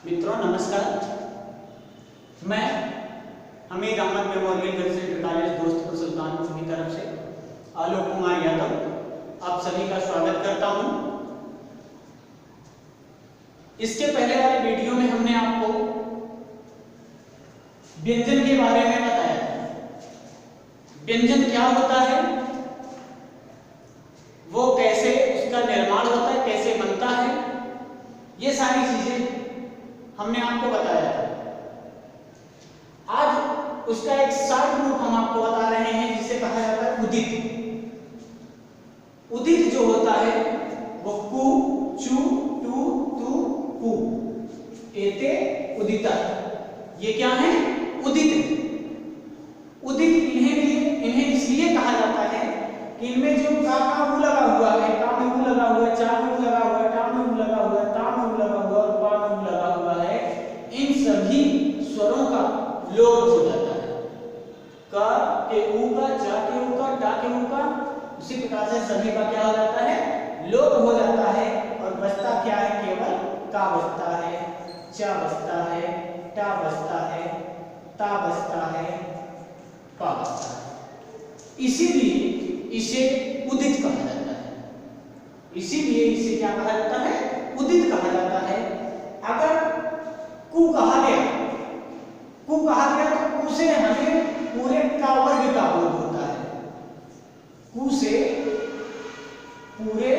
मित्रों नमस्कार। मैं Hamid Ahmad memorial girls inter college Dostpur Sultanpur की तरफ से आलोक कुमार यादव आप सभी का स्वागत करता हूं। इसके पहले वाले वीडियो में हमने आपको व्यंजन के बारे में बताया था। व्यंजन क्या होता है, वो कैसे उसका निर्माण होता है, कैसे बनता है, ये सारी चीजें हमने आपको बताया था। आज उसका एक शॉर्ट रूप हम आपको बता रहे हैं जिसे कहा जाता है उदित। उदित जो होता है वो कु चु टू तु कु एते उदिता, ये क्या है? उदित। उदित इन्हें इसलिए कहा जाता है कि इनमें जो का उ लगा हुआ है, का में उ लगा हुआ है, चा में उ लगा हुआ है, टा में उ लगा हुआ है, ता में उ लगा हुआ है और पा में उ लगा हुआ है, इन सभी स्वरों का लोप हो जाता है। का के उ का, चा के उ का, टा के उ का, उसी प्रकार से सभी का क्या हो जाता है? लोप हो जाता है और बचता क्या है? केवल का बचता है, चा बचता है, टा बचता है, ता बचता है, पा बचता है। इसीलिए इसे उदित कहा जाता है। इसीलिए इसे क्या कहा जाता है? उदित कहा जाता है। अगर कु कहा गया, कु कहा गया तो कु से हमें पूरे का वर्ग का बोध होता है। कु से पूरे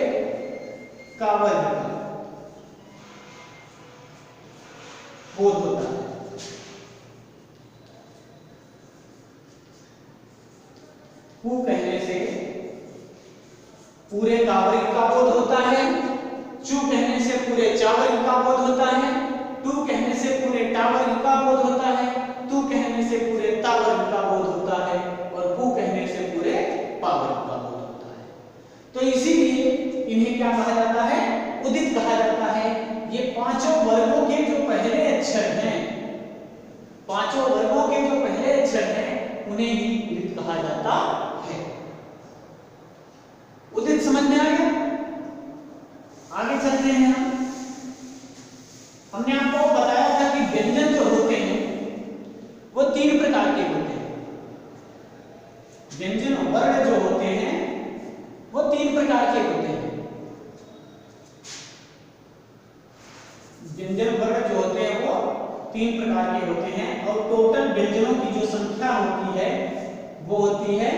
का वर्ग का बोध होता है। कु कहने से पूरे कावर्ग का बोध होता है, चू कहने से पूरे चावर्ग का बोध होता है, टू कहने से पूरे टावर्ग का बोध होता है, तू कहने से पूरे तावर्ग का बोध होता है और पू कहने से पूरे पावर्ग का बोध होता है। तो इसीलिए इन्हें क्या कहा जाता है? उदित कहा जाता है। ये पांचों वर्गों के जो पहले अक्षर हैं, पांचों वर्गों के जो पहले अक्षर हैं, उन्हें ही उदित कहा जाता है। उदित समझ में आ गया? आगे चलते हैं हम। हमने आपको बताया था कि व्यंजन जो होते हैं वो तीन प्रकार के होते हैं। व्यंजन वर्ण जो होते हैं वो तीन प्रकार के होते हैं। व्यंजन वर्ण जो होते हैं वो तीन प्रकार के होते हैं और टोटल व्यंजनों की जो संख्या होती है वो होती है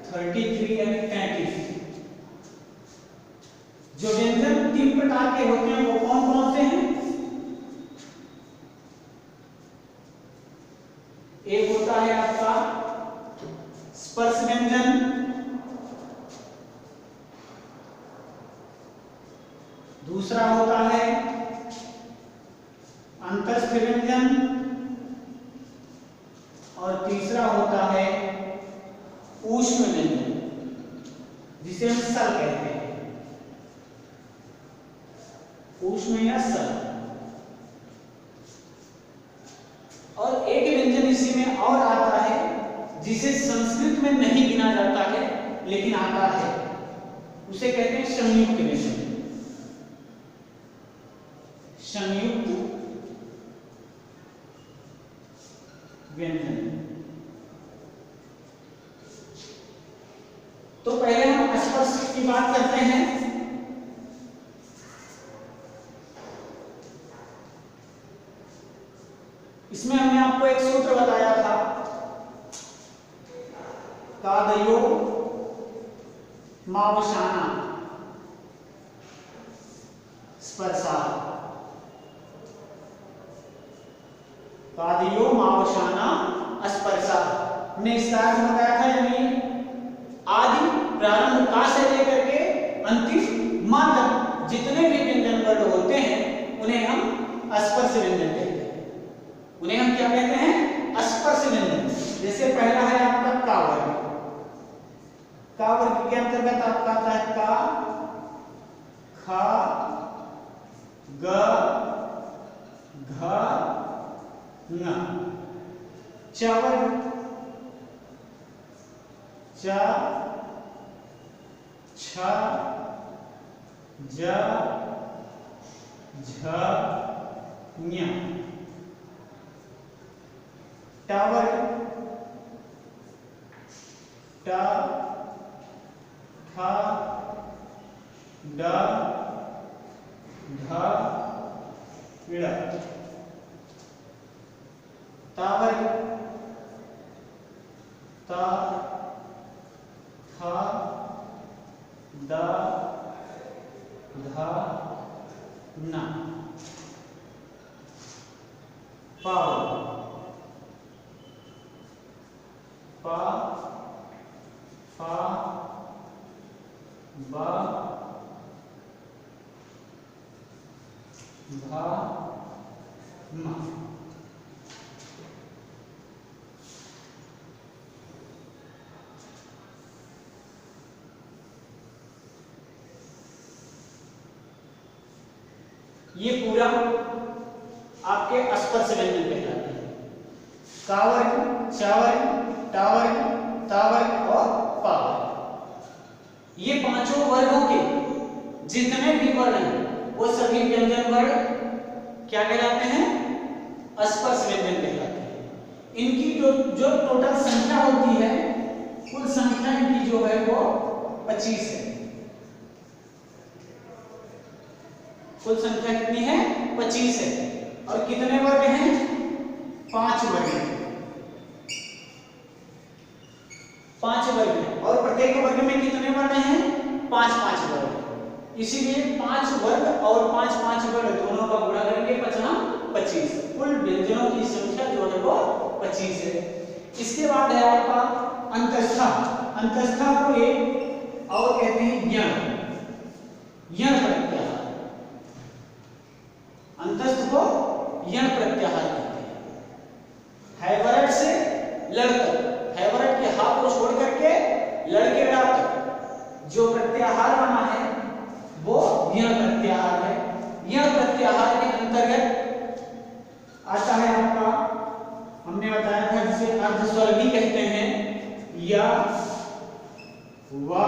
33 यानी 33। जो व्यंजन तीन प्रकार के होते हैं वो कौन कौन से हैं? एक होता है आपका स्पर्श व्यंजन, दूसरा होता है अंतस्थ व्यंजन और तीसरा होता है ऊष्म व्यंजन जिसे हम सल कहते हैं। ऊष्म या सल। और एक व्यंजन इसी में और आता है जिसे संस्कृत में नहीं गिना जाता है लेकिन आता है, उसे कहते हैं संयुक्त व्यंजन। संयुक्त व्यंजन। तो पहले हम स्पर्श की बात करते हैं। इसमें हमने आपको एक सूत्र बताया था, कादयो मावशाना स्पर्शा। कादयो मावशाना स्पर्शा हमने इसका अर्थ बताया था, यानी आदि प्रारंभ का से लेकर के अंतिम मा तक जितने भी व्यंजन वर्ण होते हैं उन्हें हम स्पर्श व्यंजन कहते हैं। उन्हें हम क्या कहते हैं? स्पर्श व्यंजन। जैसे पहला है आपका का वर्ग। का वर्ग के अंतर्गत आपका आता है का, खा, ग, घ, न। च वर्ग च, छ, ज, झ, न्या, टावर टा ठा डा ढा ड़ा, टावर ता था दा धा ना, पाव पा फा बा भा मा। ये पूरा आपके स्पर्श व्यंजन कहलाते हैं। कावर, चावर, टावर, तावर और पावर। ये पांचों वर्गों के जितने भी वर्ण हैं वो सभी व्यंजन वर्ण क्या कहलाते हैं? स्पर्श व्यंजन कहलाते हैं। इनकी जो टोटल संख्या होती है, कुल संख्या इनकी जो है वो 25 है। कुल संख्या कितनी है? 25 है। और कितने वर्ग हैं? 5 वर्ग हैं। 5 वर्ग हैं और प्रत्येक वर्ग में कितने वर्ण हैं? 5-5 वर्ग। इसीलिए 5 वर्ग और 5-5 वर्ग दोनों का गुणा करेंगे 25। कुल व्यंजनों की संख्या जो है वो 25 है। इसके बाद है आपका अंतस्था। अंतस्था को एक और कहते हैं यण। यण प्रत्याहार। अंतस्थ को यण प्रत्याहार कहते हैं। हैवरट से लड़ तक, हैवरट के हा को छोड़ करके लड़के ड़ा तक जो प्रत्याहार बना है वो यण प्रत्याहार है। यण प्रत्याहार के अंतर्गत आता है आपका, हमने बताया था जिसे अर्धस्वर भी कहते हैं, या, वा,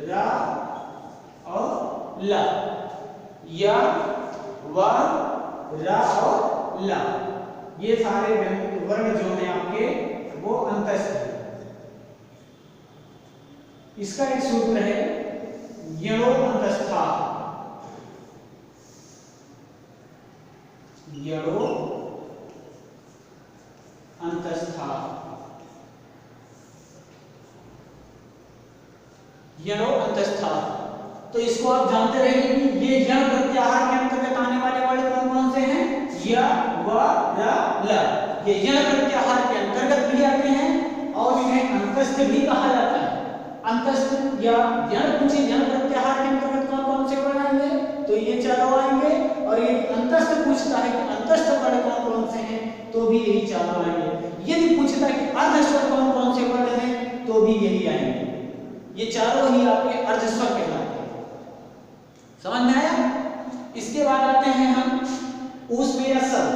रा और ला। या, वा, रा और ला, ये सारे वर्ण जो हैं आपके वो अंतस्थ है। इसका एक सूत्र है यणो अंतस्था। यणो अंतस्था। यणो अंतस्था। तो इसको आप जानते रहेंगे कि ये यण प्रत्याहार के अंतर्गत आने वाले वर्ण कौन कौन से हैं? या, वा, रा, ला। ये यण प्रत्याहार के अंतर्गत भी आते हैं और इन्हें अंतस्थ भी कहा जाता है। अंतस्थ या यण पूछे यण प्रत्याहार के अंतर्गत कौन कौन से वर्ण आएंगे? तो ये चारों आएंगे। और ये अंतस्थ पूछता है कि अंतस्थ वर्ण कौन कौन से हैं, तो भी यही चारों आएंगे। यदि पूछता है कि अर्धस्वर कौन कौन से वर्ण हैं, तो भी यही आएंगे। ये चारों ही आपके अर्धस्वर कहलाते हैं। समझ में आया? इसके बाद आते हैं हम ऊष्म या स्वर।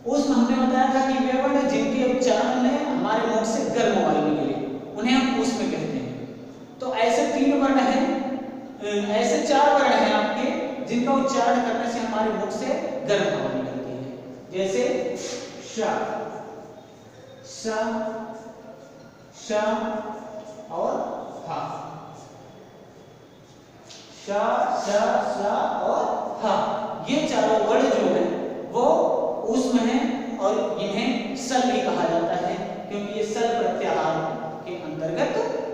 ऊष्म हमने बताया था कि वे वर्ण जिनके उच्चारण में हमारे मुख से गर्म हवा निकले, उन्हें हम ऊष्म कहते हैं। तो ऐसे 3 वर्ण हैं, ऐसे 4 वर्ण हैं आपके जिनका उच्चारण करने से हमारे मुख से गर्म हवा निकलती है। जैसे श, श, श और हा। श, श, श और हा, ये चारों वर्ण जो है वो ऊष्म हैं और इन्हें सल भी कहा जाता है क्योंकि ये सल प्रत्याहार के अंतर्गत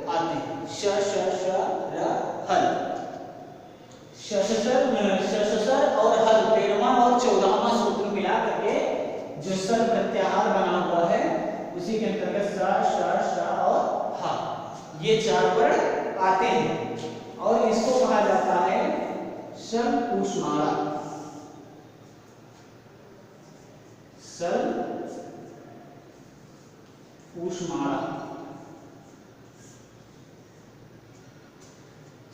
आते हैं। श, श, श, र, हल। शशर और हल 13वां और 14वां सूत्र मिला करके जो सल प्रत्याहार बना हुआ है उसी के अंतर्गत स, श, श और हा, ये 4 वर्ण आते हैं और इसको कहा जाता है सल ऊष्माला। सल ऊष्माला।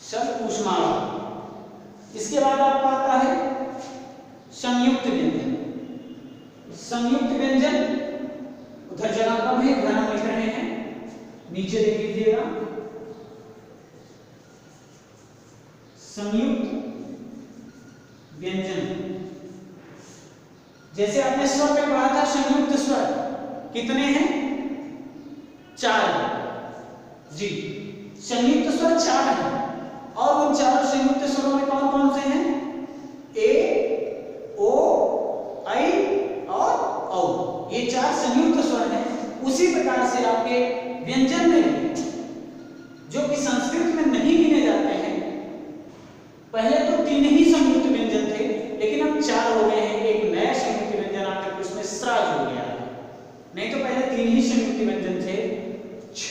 सल ऊष्माला। इसके बाद आपका आता है संयुक्त व्यंजन। संयुक्त व्यंजन उधर जगह कम है, उधर हम लिख रहे हैं, नीचे देख लीजिएगा। संयुक्त व्यंजन जैसे आपने स्वर में पढ़ा था संयुक्त स्वर कितने हैं? 4 जी, संयुक्त स्वर 4 हैं और उन चारों संयुक्त स्वरों में कौन कौन से हैं? ए, ओ, ऐ और औ। ये 4 संयुक्त स्वर हैं। उसी प्रकार से आपके व्यंजन में जो कि संस्कृत में नहीं गिने जाते हैं, पहले तो 3 ही संयुक्त व्यंजन थे लेकिन अब 4 हो गए हैं। एक नया संयुक्त व्यंजन आकर के उसमें स्राज हो गया है, नहीं तो पहले 3 ही संयुक्त व्यंजन थे, छ,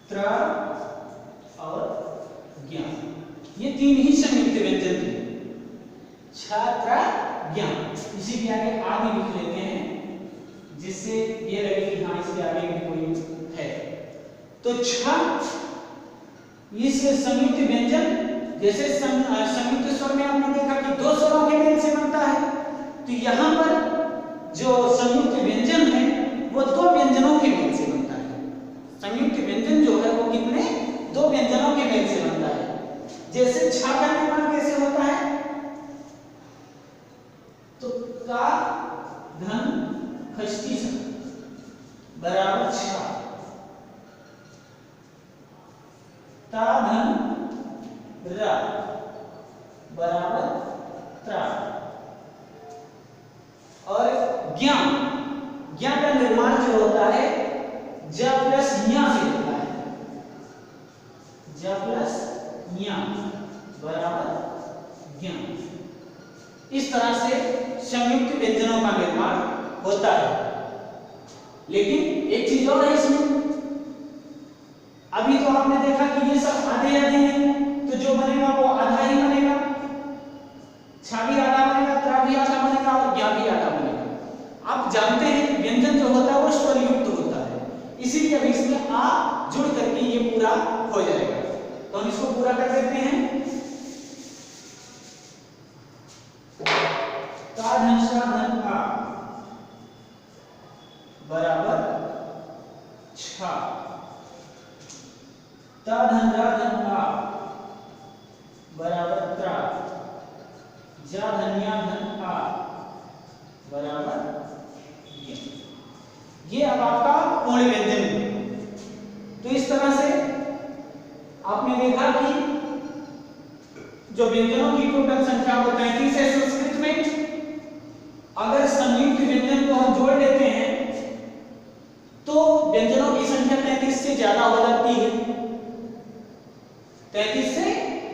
त्र और ज्ञ। ये 3 ही संयुक्त व्यंजन थे, छ, त्र, ज्ञ। इसी के आगे आ भी लिख लेते हैं जिससे ये लगे कि हाँ इसके आगे भी कोई है। तो छ इस संयुक्त व्यंजन, जैसे संयुक्त स्वर में आपने देखा कि 2 स्वरों के मेल से बनता है, तो यहाँ पर जो संयुक्त व्यंजन है वो 2 व्यंजनों के मेल से बनता है। संयुक्त व्यंजन जो है वो कितने? 2 व्यंजनों के मेल से बनता है। जैसे छ का निर्माण कैसे होता है? तो का धन खष्टी स बराबर छ, ता धन र बराबर त्र, और ज्ञ का निर्माण जो होता है ज प्लस ञ से होता है, ज प्लस ञ बराबर ज्ञ। इस तरह से संयुक्त व्यंजनों का निर्माण होता है। लेकिन एक चीज और है इसमें, अभी तो आपने देखा कि ये सब आधे आधे हैं, तो जो बनेगा वो आधा ही बनेगा, छ भी आधा बनेगा, त्र भी आधा बनेगा और ज्ञ भी आधा बनेगा। आप जानते हैं कि व्यंजन जो होता है वो स्वरयुक्त होता है, इसीलिए अभी इसमें आ जुड़ करके ये पूरा हो जाएगा। तो हम इसको पूरा कर देते हैं। का धन सा धन आ बराबर छ, ता धन रा धन आ बराबर त्र, जा धन्या धन आ बराबर ज्ञ। ये अब आपका पूर्ण व्यंजन। तो इस तरह से आपने देखा कि जो व्यंजनों की टोटल संख्या वो 33 है संस्कृत में। अगर संयुक्त व्यंजन को हम जोड़ लेते हैं तो व्यंजनों की संख्या 33 से ज्यादा हो जाती है, 33 से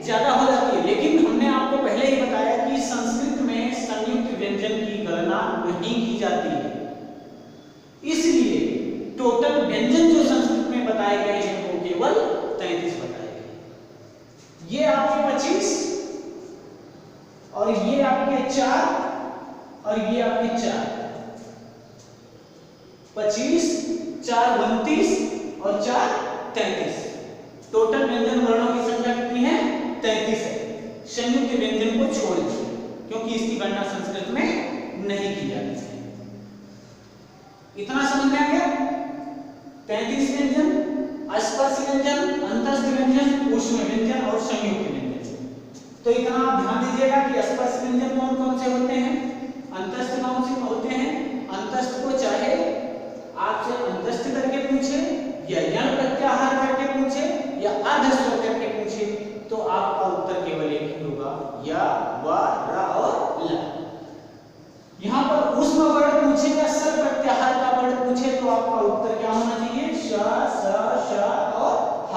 ज्यादा हो जाती है। लेकिन हमने आपको पहले ही बताया कि संस्कृत में संयुक्त व्यंजन की गणना नहीं की जाती है, इसलिए टोटल व्यंजन जो संस्कृत में बताए गए हैं वो केवल 33 बताए गए। ये आपके 25 और ये आपके 4 और ये आपके 4, 25, 4 29 और 4 33। टोटल व्यंजन वर्णों की संख्या कितनी है? 33 है, संयुक्त व्यंजन को छोड़ दीजिए क्योंकि इसकी गणना संस्कृत में नहीं की जाती है। इतना समझ में आ गया? 33 व्यंजन, स्पर्श व्यंजन, अंतस्थ व्यंजन, ऊष्म व्यंजन और संयुक्त व्यंजन। तो इतना आप ध्यान दीजिएगा कि स्पर्श व्यंजन कौन कौन से होते हैं, अंतस्थ कौन से होते हैं। अंतस्थ को चाहे आपसे अंतस्थ करके पूछे या यण प्रत्याहार करके पूछे या अर्धस्वर करके पूछे तो आपका उत्तर केवल एक ही होगा, या, व, र और ल। यहां पर ऊष्म वर्ण पूछे या स्वर प्रत्याहार का वर्ण पूछे तो आपका उत्तर क्या होना चाहिए? श, स, श और ह।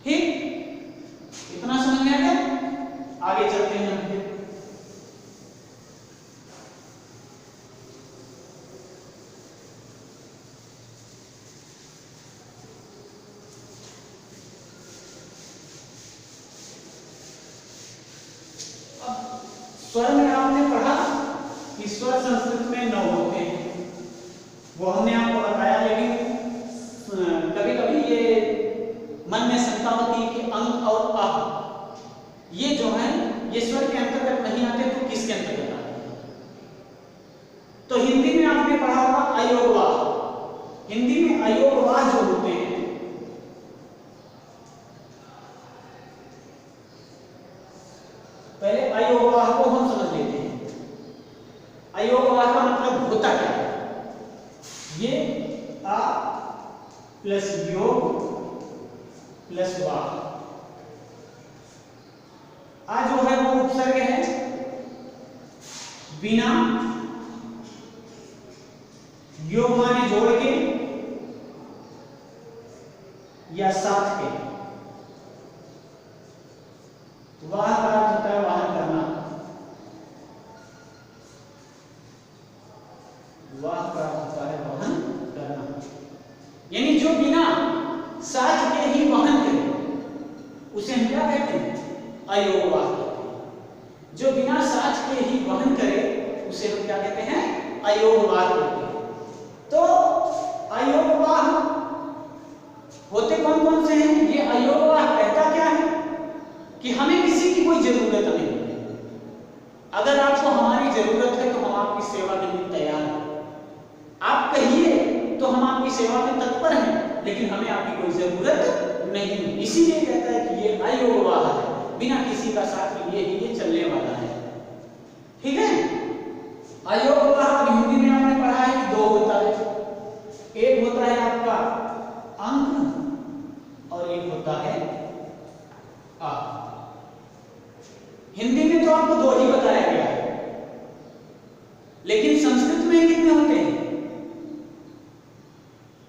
ठीक, इतना समझ में आ गया? आगे चलते हैं हम फिर। स्वर में आपने पढ़ा कि स्वर संस्कृत में 9 होते हैं, वो हमने आपको बताया। लेकिन कभी कभी ये मन में शंका होती है कि अंग और अ ये जो है ये स्वर के अंतर्गत नहीं आते तो किसके अंतर्गत आते हैं? तो हिंदी में आपने पढ़ा होगा अयोगवाह। हिंदी में अयोगवाह जो होते हैं पहले अयोगवाह को हम समझ लेते हैं। अयोगवाह का मतलब होता क्या है? ये आ प्लस योग प्लस वाह। आ जो है वो उपसर्ग है, बिना, योग माने जोड़ के या साथ के, वाह का अर्थ होता है वाहन करना, वाह का अर्थ होता है वाहन करना, यानी जो बिना साथ के ही वाहन करे उसे हम क्या कहते हैं? अयोगवाह कहते हैं। जो बिना साथ के ही वहन करे उसे हम क्या कहते हैं? अयोगवाह कहते हैं। तो अयोगवाह होते कौन कौन से हैं? ये अयोगवाह कहता क्या है कि हमें किसी की कोई जरूरत नहीं है, अगर आपको हमारी जरूरत है तो हम आपकी सेवा के लिए तैयार हैं, आप कहिए तो हम आपकी सेवा में तत्पर हैं, लेकिन हमें आपकी कोई जरूरत नहीं। इसीलिए कहता है कि ये अयोगवाह है, बिना किसी का साथ लिए ही ये चलने वाला है। ठीक है। अयोगवाह हिंदी में आपने पढ़ा है कि दो होता है, एक होता है आपका अंक और एक होता है आ। हिंदी में तो आपको दो ही बताया गया है, लेकिन संस्कृत में कितने होते हैं?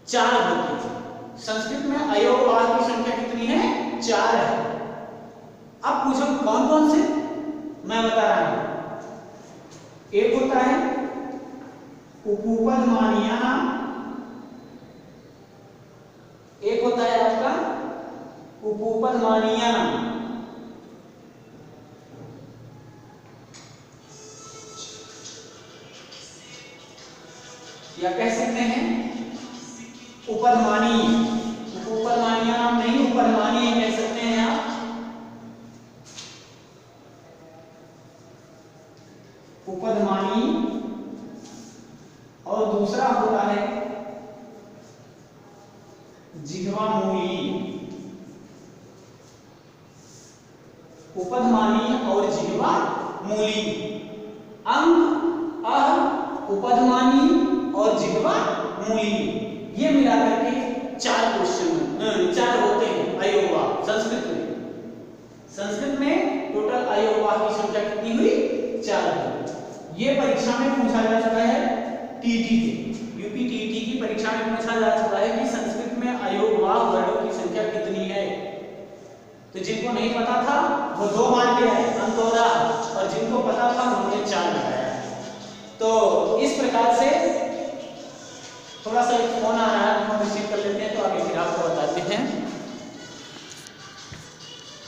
चार होते हैं। संस्कृत में अयोगवाह की संख्या कितनी है? 4 है। अब पूछो कौन कौन से? मैं बता रहा हूं। एक होता है उपपद मानियाना, एक होता है आपका उपपद मानियाना, या कह सकते हैं उपदमानी। उपदमानिया नाम नहीं, उपदमानी कह सकते हैं आप। उपदमानी। और दूसरा होता है जिह्वामूली। उपदमानी और जिह्वामूली, अंग, अह, उपदमानी और जिह्वामूली, ये मिलाकर के 4 क्वेश्चन 4 होते हैं अयोगवाह संस्कृत में। संस्कृत में टोटल अयोगवाह की संख्या कितनी हुई? 4 हुई। ये परीक्षा में पूछा जा चुका है, टीटी के यूपी टीटी की परीक्षा में पूछा जा चुका है कि संस्कृत में अयोगवाह वर्णों की संख्या कितनी है। तो जिनको नहीं पता था वो 2 मान के आए, अंकोरा, और जिनको पता था उन्होंने 4 लगाया। तो इस प्रकार से थोड़ा सा एक फोन आ रहा है, हम रिसीव कर लेते हैं।